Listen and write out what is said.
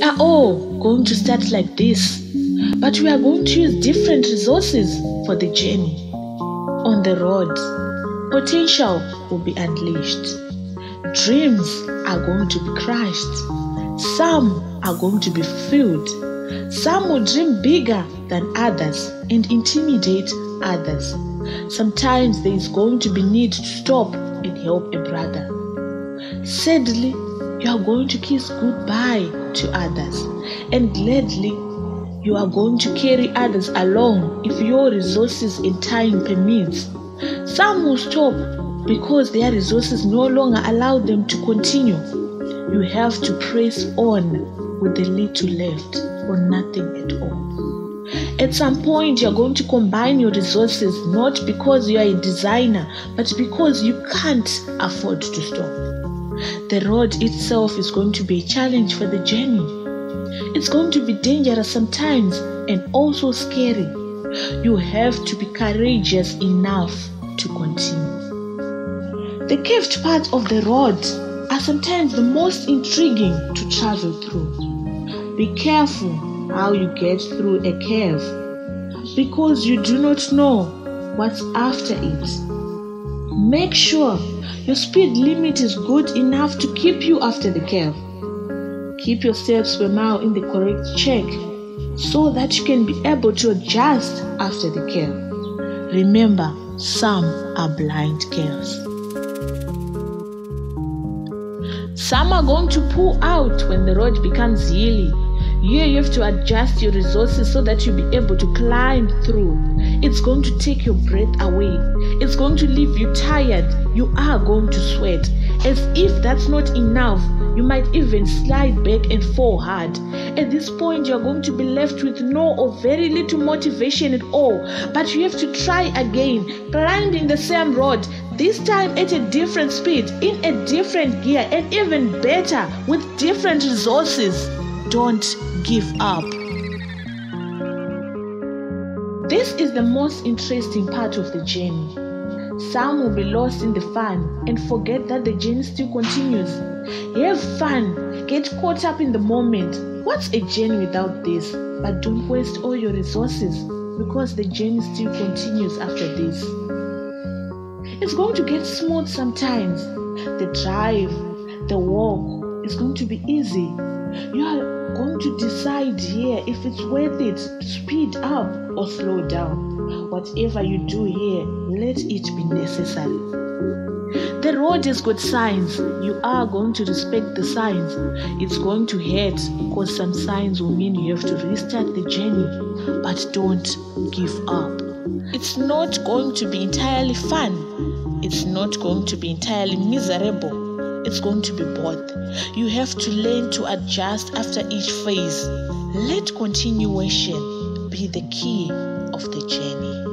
We are all going to start like this, but we are going to use different resources for the journey. On the road, potential will be unleashed. Dreams are going to be crushed. Some are going to be fulfilled. Some will dream bigger than others and intimidate others. Sometimes there is going to be need to stop and help a brother. Sadly, you are going to kiss goodbye to others, and gladly you are going to carry others along if your resources and time permits. Some will stop because their resources no longer allow them to continue. You have to press on with the little left or nothing at all. At some point, you are going to combine your resources, not because you are a designer, but because you can't afford to stop. The road itself is going to be a challenge for the journey. It's going to be dangerous sometimes and also scary. You have to be courageous enough to continue. The curved parts of the road are sometimes the most intriguing to travel through. Be careful how you get through a curve, because you do not know what's after it. Make sure your speed limit is good enough to keep you after the curve. Keep your steps per mile in the correct check so that you can be able to adjust after the curve. Remember, some are blind curves. Some are going to pull out when the road becomes hilly. Here you have to adjust your resources so that you'll be able to climb through. It's going to take your breath away. It's going to leave you tired. You are going to sweat. As if that's not enough, you might even slide back and fall hard. At this point, you're going to be left with no or very little motivation at all. But you have to try again, climbing the same road, this time at a different speed, in a different gear, and even better, with different resources. Don't give up. This is the most interesting part of the journey. Some will be lost in the fun and forget that the journey still continues. Have fun, get caught up in the moment. What's a journey without this? But don't waste all your resources, because the journey still continues after this. It's going to get smooth sometimes. The drive, the walk is going to be easy. You are going to decide here if it's worth it to speed up or slow down. Whatever you do here, let it be necessary. The road has got signs. You are going to respect the signs. It's going to hurt because some signs will mean you have to restart the journey. But don't give up. It's not going to be entirely fun. It's not going to be entirely miserable. It's going to be both. You have to learn to adjust after each phase. Let continuation be the key of the journey.